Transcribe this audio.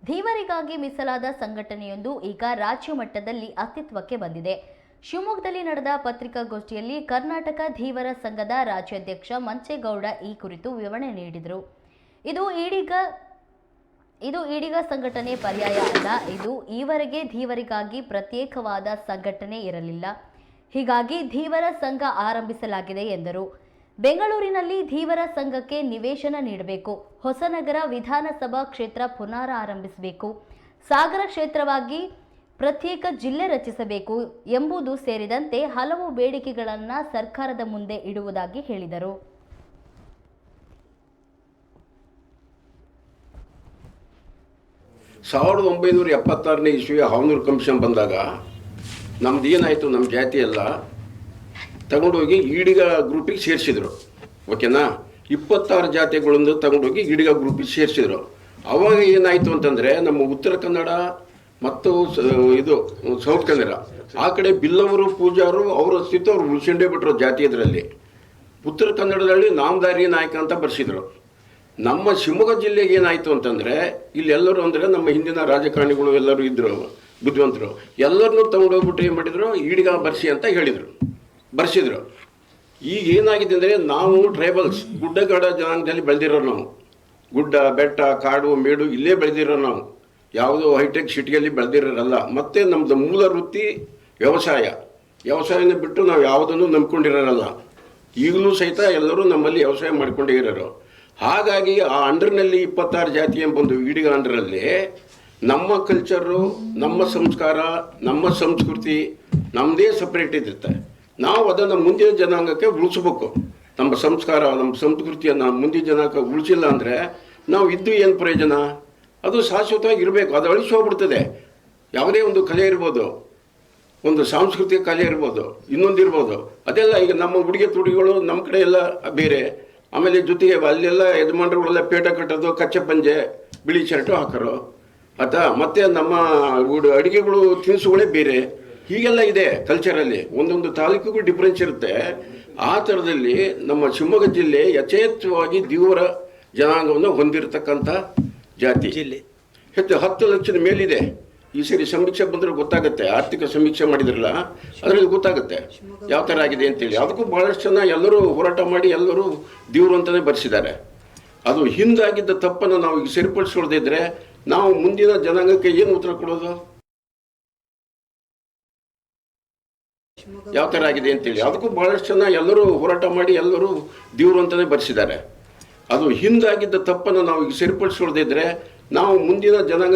ಧೀವರಿಗಾಗಿ ಮೀಸಲಾದ ಸಂಘಟನೆಯೊಂದು ಈಗ ರಾಜ್ಯ ಮಟ್ಟದಲ್ಲಿ ಅಸ್ತಿತ್ವಕ್ಕೆ ಬಂದಿದೆ. ಶಿವಮೊಗ್ಗದಲ್ಲಿ ನಡೆದ ಪತ್ರಿಕಾಗೋಷ್ಠಿಯಲ್ಲಿ ಕರ್ನಾಟಕ ಧೀವರ ಸಂಘದ ರಾಜ್ಯಾಧ್ಯಕ್ಷ ಮಂಚೇಗೌಡ ಈ ಕುರಿತು ವಿವರಣೆ ನೀಡಿದರು. ಇದು ಈಡೀಗ ಸಂಘಟನೆ ಪರ್ಯಾಯ ಅಲ್ಲ. ಇದು ಈವರೆಗೆ ಧೀವರಿಗಾಗಿ ಪ್ರತ್ಯೇಕವಾದ ಸಂಘಟನೆ ಇರಲಿಲ್ಲ. ಹೀಗಾಗಿ ಧೀವರ ಸಂಘ ಆರಂಭಿಸಲಾಗಿದೆ ಎಂದರು. ಬೆಂಗಳೂರಿನಲ್ಲಿ ಧೀವರ ಸಂಘಕ್ಕೆ ನಿವೇಶನ ನೀಡಬೇಕು, ಹೊಸನಗರ ವಿಧಾನಸಭಾ ಕ್ಷೇತ್ರ ಪುನರಾರಂಭಿಸಬೇಕು, ಸಾಗರ ಕ್ಷೇತ್ರವಾಗಿ ಪ್ರತ್ಯೇಕ ಜಿಲ್ಲೆ ರಚಿಸಬೇಕು ಎಂಬುದು ಸೇರಿದಂತೆ ಹಲವು ಬೇಡಿಕೆಗಳನ್ನು ಸರ್ಕಾರದ ಮುಂದೆ ಇಡುವುದಾಗಿ ಹೇಳಿದರು. ಸಾವಿರದ 1976ನೇ ಇಸ್ವಿಯ ಹಾವನೂರು ಕಮಿಷನ್ ಬಂದಾಗ ನಮ್ದು ಏನಾಯಿತು, ನಮ್ಮ ಜಾತಿ ಎಲ್ಲ ತಗೊಂಡೋಗಿ ಈಡಿಗ ಗ್ರೂಪಿಗೆ ಸೇರಿಸಿದ್ರು. ಓಕೆನಾ, 26 ಜಾತಿಗಳನ್ನು ತಗೊಂಡೋಗಿ ಈಡಿಗ ಗ್ರೂಪಿಗೆ ಸೇರಿಸಿದ್ರು. ಅವಾಗ ಏನಾಯಿತು ಅಂತಂದರೆ, ನಮ್ಮ ಉತ್ತರ ಕನ್ನಡ ಮತ್ತು ಇದು ಸೌತ್ ಕನ್ನಡ ಆ ಕಡೆ ಬಿಲ್ಲವರು ಪೂಜಾರು ಅವರ ಅಸ್ತಿತ್ವ ಅವ್ರು ಉಳಿಸ್ಕೊಂಡೇ ಬಿಟ್ಟರು ಜಾತಿ. ಇದರಲ್ಲಿ ಉತ್ತರ ಕನ್ನಡದಲ್ಲಿ ನಾಮಧಾರಿ ನಾಯಕ ಅಂತ ಬರ್ಸಿದ್ರು. ನಮ್ಮ ಶಿವಮೊಗ್ಗ ಜಿಲ್ಲೆಗೆ ಏನಾಯಿತು ಅಂತಂದರೆ, ಇಲ್ಲಿ ಎಲ್ಲರೂ ಅಂದರೆ ನಮ್ಮ ಹಿಂದಿನ ರಾಜಕಾರಣಿಗಳು ಎಲ್ಲರೂ ಇದ್ದರು, ಬುದ್ಧಿವಂತರು, ಎಲ್ಲರನ್ನೂ ತಗೊಂಡೋಗ್ಬಿಟ್ಟು ಏನು ಮಾಡಿದರು, ಈಡಿಗ ಬರ್ಸಿ ಅಂತ ಬರ್ಸಿದ್ರು. ಈಗ ಏನಾಗಿದೆ ಅಂದರೆ, ನಾವು ಟ್ರೈಬಲ್ಸ್ ಗುಡ್ಡಗಾಡ ಜನಾಂಗದಲ್ಲಿ ಬೆಳೆದಿರೋ, ನಾವು ಗುಡ್ಡ ಬೆಟ್ಟ ಕಾಡು ಮೇಡು ಇಲ್ಲೇ ಬೆಳೆದಿರೋ, ನಾವು ಯಾವುದೋ ಹೈಟೆಕ್ ಸಿಟಿಯಲ್ಲಿ ಬೆಳೆದಿರೋರಲ್ಲ. ಮತ್ತು ನಮ್ಮದು ಮೂಲ ವೃತ್ತಿ ವ್ಯವಸಾಯನ ಬಿಟ್ಟು ನಾವು ಯಾವುದನ್ನು ನಂಬ್ಕೊಂಡಿರೋರಲ್ಲ. ಈಗಲೂ ಸಹಿತ ಎಲ್ಲರೂ ನಮ್ಮಲ್ಲಿ ವ್ಯವಸಾಯ ಮಾಡಿಕೊಂಡೇ ಇರೋರು. ಹಾಗಾಗಿ ಆ ಅಂಡರ್ನಲ್ಲಿ 26 ಜಾತಿ ಎಂಬೊಂದು ಈಡಿಗ ಅಂಡರಲ್ಲಿ ನಮ್ಮ ಕಲ್ಚರು, ನಮ್ಮ ಸಂಸ್ಕಾರ, ನಮ್ಮ ಸಂಸ್ಕೃತಿ ನಮ್ಮದೇ ಸಪ್ರೇಟ್ ಇರುತ್ತೆ. ನಾವು ಅದನ್ನು ಮುಂದಿನ ಜನಾಂಗಕ್ಕೆ ಉಳಿಸ್ಬೇಕು. ನಮ್ಮ ಸಂಸ್ಕಾರ, ನಮ್ಮ ಸಂಸ್ಕೃತಿಯನ್ನು ಮುಂದಿನ ಜನಾಂಗಕ್ಕೆ ಉಳಿಸಿಲ್ಲ ಅಂದರೆ ನಾವು ಇದ್ದು ಏನು ಪ್ರಯೋಜನ? ಅದು ಶಾಶ್ವತವಾಗಿ ಇರಬೇಕು. ಅದು ಅಳಿಸೋಗ್ಬಿಡ್ತದೆ. ಯಾವುದೇ ಒಂದು ಕಲೆ ಇರ್ಬೋದು, ಒಂದು ಸಾಂಸ್ಕೃತಿಕ ಕಲೆ ಇರ್ಬೋದು, ಇನ್ನೊಂದಿರ್ಬೋದು. ಅದೆಲ್ಲ ಈಗ ನಮ್ಮ ಉಡುಗೆ ತೊಡುಗೆಗಳು ನಮ್ಮ ಕಡೆ ಎಲ್ಲ ಬೇರೆ. ಆಮೇಲೆ ಜೊತೆಗೆ ಅಲ್ಲೆಲ್ಲ ಯಜಮಾನರುಗಳೆಲ್ಲ ಪೇಟ ಕಟ್ಟೋದು, ಕಚ್ಚೆ ಪಂಜೆ, ಬಿಳಿ ಶರ್ಟು ಹಾಕೋರು ಮತ್ತು ನಮ್ಮ ಅಡುಗೆಗಳು ತಿನಿಸುಗಳೇ ಬೇರೆ. ಹೀಗೆಲ್ಲ ಇದೆ ಕಲ್ಚರಲ್ಲಿ. ಒಂದೊಂದು ತಾಲೂಕಿಗೂ ಡಿಫ್ರೆನ್ಸ್ ಇರುತ್ತೆ. ಆ ಥರದಲ್ಲಿ ನಮ್ಮ ಶಿವಮೊಗ್ಗ ಜಿಲ್ಲೆ ಯಥೇಚ್ಛವಾಗಿ ಧೀವರ ಜನಾಂಗವನ್ನು ಹೊಂದಿರತಕ್ಕಂಥ ಜಾತಿ ಜಿಲ್ಲೆ. ಹೆಚ್ಚು 10 ಲಕ್ಷದ ಮೇಲಿದೆ. ಈ ಸರಿ ಸಮೀಕ್ಷೆ ಬಂದರೆ ಗೊತ್ತಾಗುತ್ತೆ, ಆರ್ಥಿಕ ಸಮೀಕ್ಷೆ ಮಾಡಿದ್ರಲ್ಲ ಅದರಲ್ಲಿ ಗೊತ್ತಾಗುತ್ತೆ ಯಾವ ಥರ ಆಗಿದೆ ಅಂತೇಳಿ. ಅದಕ್ಕೂ ಭಾಳಷ್ಟು ಜನ ಎಲ್ಲರೂ ಹೋರಾಟ ಮಾಡಿ ಎಲ್ಲರೂ ದೇವರು ಅಂತಲೇ ಬರೆಸಿದ್ದಾರೆ. ಅದು ಹಿಂದಾಗಿದ್ದ ತಪ್ಪನ್ನು ನಾವು ಈಗ ಸರಿಪಡಿಸ್ಕೊಳ್ದಿದ್ರೆ ನಾವು ಮುಂದಿನ ಜನಾಂಗಕ್ಕೆ ಏನು ಉತ್ತರ ಕೊಡೋದು? ಯಾವ ಥರ ಆಗಿದೆ ಅಂತೇಳಿ. ಅದಕ್ಕೂ ಭಾಳಷ್ಟು ಜನ ಎಲ್ಲರೂ ಹೋರಾಟ ಮಾಡಿ ಎಲ್ಲರೂ ದೇವರು ಅಂತಲೇ ಬರೆಸಿದ್ದಾರೆ. ಅದು ಹಿಂದಾಗಿದ್ದ ತಪ್ಪನ್ನು ನಾವು ಈಗ ಸರಿಪಡಿಸ್ಕೊಳ್ದಿದ್ರೆ ನಾವು ಮುಂದಿನ ಜನಾಂಗಕ್ಕೆ